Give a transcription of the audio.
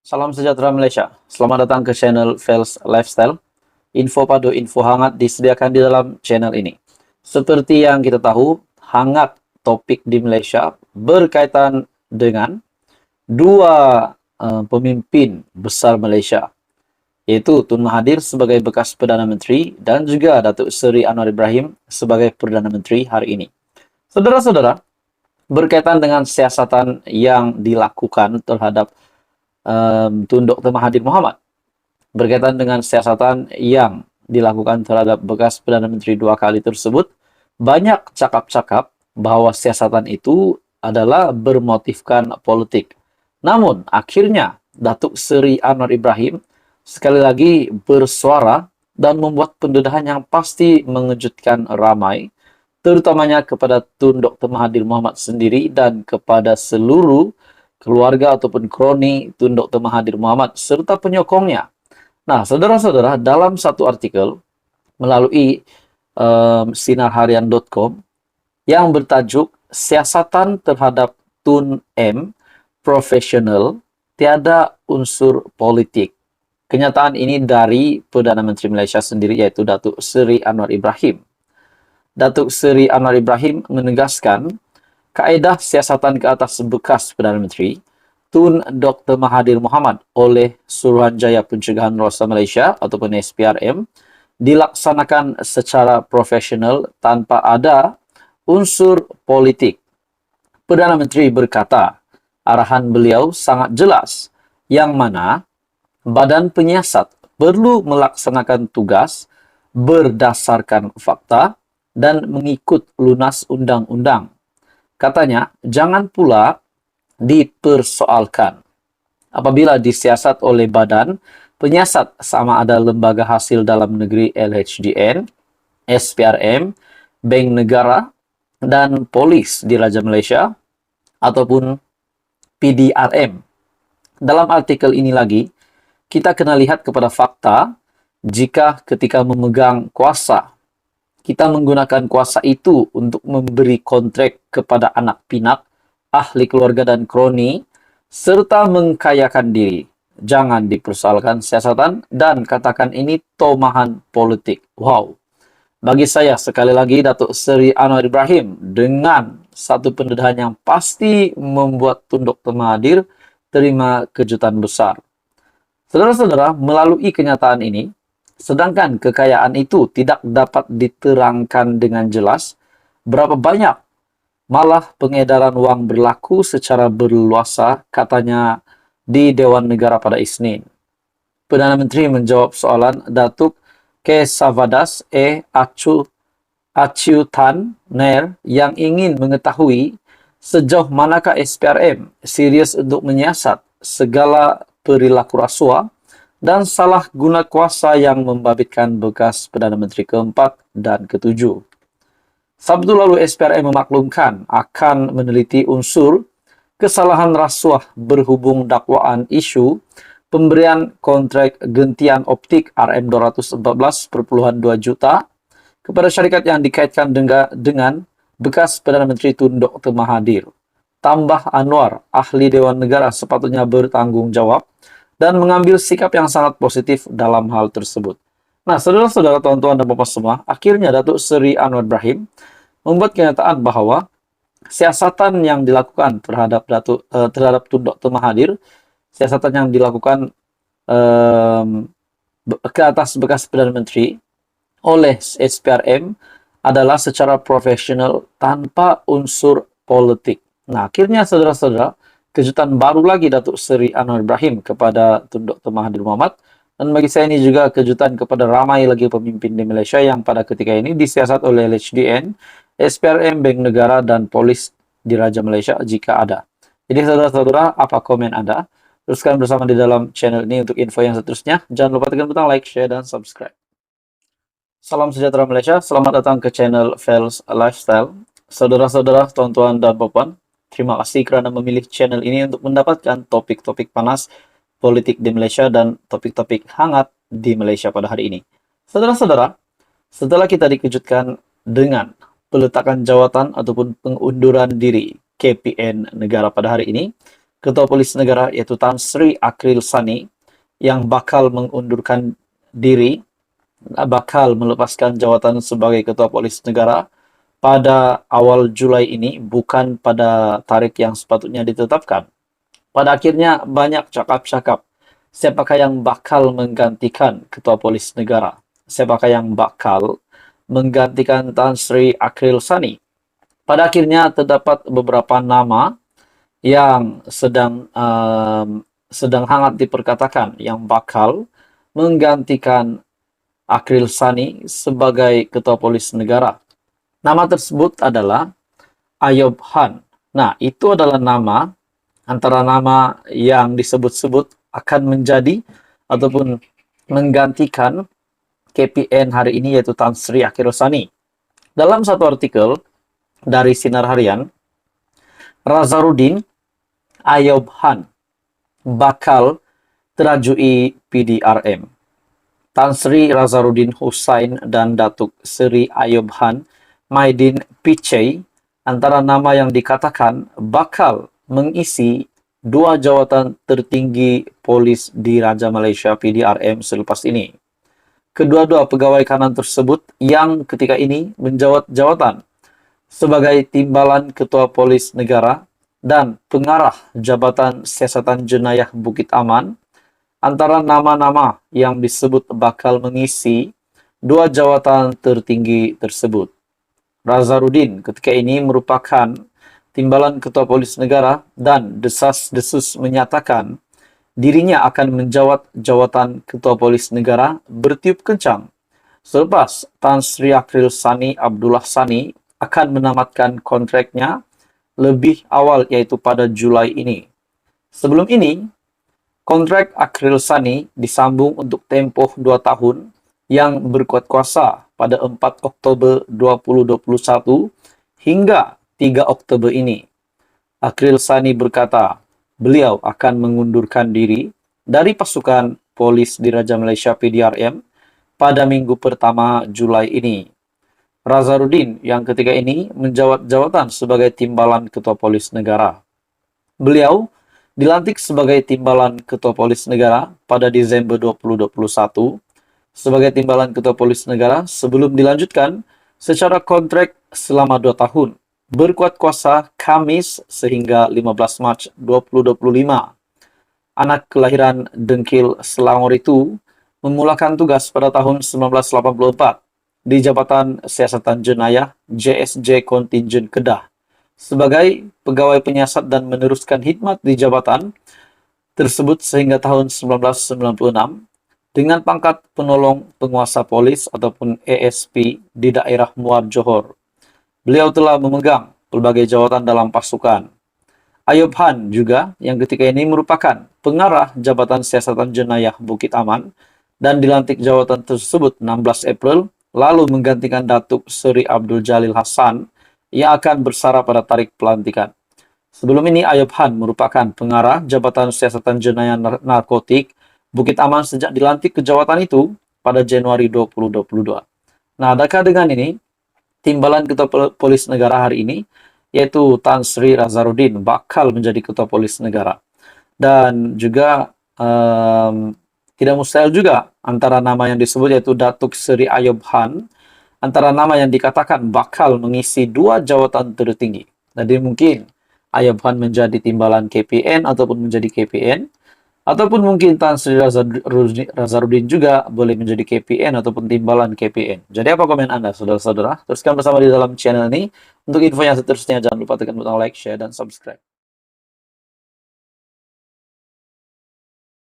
Salam sejahtera Malaysia. Selamat datang ke channel Fels Lifestyle. Info padu, info hangat disediakan di dalam channel ini. Seperti yang kita tahu, hangat topik di Malaysia berkaitan dengan dua pemimpin besar Malaysia, yaitu Tun Mahathir sebagai bekas Perdana Menteri dan juga Datuk Seri Anwar Ibrahim sebagai Perdana Menteri hari ini. Saudara-saudara, berkaitan dengan siasatan yang dilakukan terhadap Tun Dr. Mahathir Mohamad, berkaitan dengan siasatan yang dilakukan terhadap bekas Perdana Menteri dua kali tersebut, banyak cakap-cakap bahwa siasatan itu adalah bermotifkan politik. Namun, akhirnya Datuk Seri Anwar Ibrahim sekali lagi bersuara dan membuat pendedahan yang pasti mengejutkan ramai, terutamanya kepada Tun Dr. Mahathir Mohamad sendiri dan kepada seluruh keluarga ataupun kroni Tun Dr. Mahathir Mohamad serta penyokongnya. Nah, saudara-saudara, dalam satu artikel melalui sinarharian.com yang bertajuk Siasatan Terhadap Tun M Profesional Tiada Unsur Politik. Kenyataan ini dari Perdana Menteri Malaysia sendiri, yaitu Datuk Seri Anwar Ibrahim. Datuk Seri Anwar Ibrahim menegaskan kaedah siasatan ke atas bekas Perdana Menteri Tun Dr. Mahathir Mohamad oleh Suruhanjaya Pencegahan Rosah Malaysia ataupun SPRM dilaksanakan secara profesional tanpa ada unsur politik. Perdana Menteri berkata, arahan beliau sangat jelas, yang mana badan penyiasat perlu melaksanakan tugas berdasarkan fakta dan mengikut lunas undang-undang. Katanya, jangan pula dipersoalkan. Apabila disiasat oleh badan penyiasat sama ada lembaga hasil dalam negeri LHDN, SPRM, Bank Negara, dan Polis Diraja Malaysia, ataupun PDRM. Dalam artikel ini lagi, kita kena lihat kepada fakta jika ketika memegang kuasa, kita menggunakan kuasa itu untuk memberi kontrak kepada anak pinak, ahli keluarga dan kroni, serta mengkayakan diri. Jangan dipersoalkan siasatan dan katakan ini tomahan politik. Wow. Bagi saya, sekali lagi, Datuk Seri Anwar Ibrahim dengan satu pendedahan yang pasti membuat Tun Dr. Mahathir terima kejutan besar. Saudara-saudara, melalui kenyataan ini, sedangkan kekayaan itu tidak dapat diterangkan dengan jelas berapa banyak, malah pengedaran wang berlaku secara berleluasa, katanya di Dewan Negara pada Isnin. Perdana Menteri menjawab soalan Datuk Kesavadas Achutan Nair yang ingin mengetahui sejauh manakah SPRM serius untuk menyiasat segala perilaku rasuah dan salah guna kuasa yang membabitkan bekas Perdana Menteri keempat dan ketujuh. Sabtu lalu SPRM memaklumkan akan meneliti unsur kesalahan rasuah berhubung dakwaan isu pemberian kontrak gentian optik RM214,2 juta kepada syarikat yang dikaitkan dengan bekas Perdana Menteri Tun Dr. Mahathir. Tambah Anwar, ahli Dewan Negara, sepatutnya bertanggung jawab dan mengambil sikap yang sangat positif dalam hal tersebut. Nah, saudara-saudara, tuan-tuan dan bapak semua, akhirnya Datuk Seri Anwar Ibrahim membuat kenyataan bahwa siasatan yang dilakukan terhadap Tun Dr. Mahathir, siasatan yang dilakukan ke atas bekas Perdana Menteri oleh SPRM adalah secara profesional tanpa unsur politik. Nah, akhirnya saudara-saudara, kejutan baru lagi Datuk Seri Anwar Ibrahim kepada Tun Dr. Mahathir Mohamad, dan bagi saya ini juga kejutan kepada ramai lagi pemimpin di Malaysia yang pada ketika ini disiasat oleh LHDN, SPRM, Bank Negara, dan Polis Diraja Malaysia jika ada. Jadi saudara-saudara, apa komen Anda? Teruskan bersama di dalam channel ini untuk info yang seterusnya. Jangan lupa tekan butang like, share, dan subscribe. Salam sejahtera Malaysia, selamat datang ke channel Fels Lifestyle. Saudara-saudara, tuan-tuan dan puan, terima kasih kerana memilih channel ini untuk mendapatkan topik-topik panas politik di Malaysia dan topik-topik hangat di Malaysia pada hari ini. Saudara-saudara, setelah kita dikejutkan dengan peletakan jawatan ataupun pengunduran diri KPN negara pada hari ini, Ketua Polis Negara yaitu Tan Sri Akil Sani yang bakal mengundurkan diri, bakal melepaskan jawatan sebagai Ketua Polis Negara pada awal Julai ini, bukan pada tarikh yang sepatutnya ditetapkan. Pada akhirnya banyak cakap-cakap, siapakah yang bakal menggantikan Ketua Polis Negara? Siapakah yang bakal menggantikan Tan Sri Akil Sani? Pada akhirnya terdapat beberapa nama yang sedang hangat diperkatakan yang bakal menggantikan Akil Sani sebagai Ketua Polis Negara. Nama tersebut adalah Ayub Han. Nah, itu adalah nama antara nama yang disebut-sebut akan menjadi ataupun menggantikan KPN hari ini, yaitu Tan Sri Akil Sani. Dalam satu artikel dari Sinar Harian, Razarudin Ayub Han bakal terajui PDRM. Tan Sri Razarudin Hussain dan Datuk Seri Ayub Han Maidin Pichai antara nama yang dikatakan bakal mengisi dua jawatan tertinggi polis di Raja Malaysia PDRM selepas ini. Kedua-dua pegawai kanan tersebut yang ketika ini menjawat jawatan sebagai Timbalan Ketua Polis Negara dan Pengarah Jabatan Siasatan Jenayah Bukit Aman antara nama-nama yang disebut bakal mengisi dua jawatan tertinggi tersebut. Razarudin ketika ini merupakan Timbalan Ketua Polis Negara dan desas-desus menyatakan dirinya akan menjawat jawatan Ketua Polis Negara bertiup kencang selepas Tan Sri Akil Sani Abdullah Sani akan menamatkan kontraknya lebih awal, yaitu pada Julai ini. Sebelum ini, kontrak Akil Sani disambung untuk tempoh 2 tahun yang berkuat kuasa pada 4 Oktober 2021 hingga 3 Oktober ini. Akil Sani berkata, beliau akan mengundurkan diri dari pasukan polis di Raja Malaysia PDRM pada minggu pertama Julai ini. Razarudin yang ketika ini menjawat jawatan sebagai Timbalan Ketua Polis Negara. Beliau dilantik sebagai Timbalan Ketua Polis Negara pada Desember 2021 sebagai Timbalan Ketua Polis Negara sebelum dilanjutkan secara kontrak selama 2 tahun berkuat kuasa Kamis sehingga 15 Mac 2025. Anak kelahiran Dengkil, Selangor itu memulakan tugas pada tahun 1984 di Jabatan Siasatan Jenayah JSJ Kontingen Kedah sebagai pegawai penyiasat dan meneruskan khidmat di jabatan tersebut sehingga tahun 1996 dengan pangkat penolong penguasa polis ataupun ASP di daerah Muar Johor. Beliau telah memegang berbagai jawatan dalam pasukan. Ayub Han juga yang ketika ini merupakan pengarah Jabatan Siasatan Jenayah Bukit Aman dan dilantik jawatan tersebut 16 April lalu menggantikan Datuk Seri Abdul Jalil Hassan yang akan bersara pada tarikh pelantikan. Sebelum ini Ayub Han merupakan pengarah Jabatan Siasatan Jenayah Narkotik Bukit Aman sejak dilantik ke jawatan itu pada Januari 2022. Nah, adakah dengan ini Timbalan Ketua Polis Negara hari ini yaitu Tan Sri Razarudin bakal menjadi Ketua Polis Negara. Dan juga tidak mustahil juga antara nama yang disebut yaitu Datuk Seri Ayub Han antara nama yang dikatakan bakal mengisi dua jawatan tertinggi. Jadi mungkin Ayub Han menjadi Timbalan KPN ataupun menjadi KPN, ataupun mungkin Tan Sri Razarudin juga boleh menjadi KPN ataupun Timbalan KPN. Jadi apa komen Anda, saudara-saudara? Teruskan bersama di dalam channel ini. Untuk info yang seterusnya jangan lupa tekan butang like, share, dan subscribe.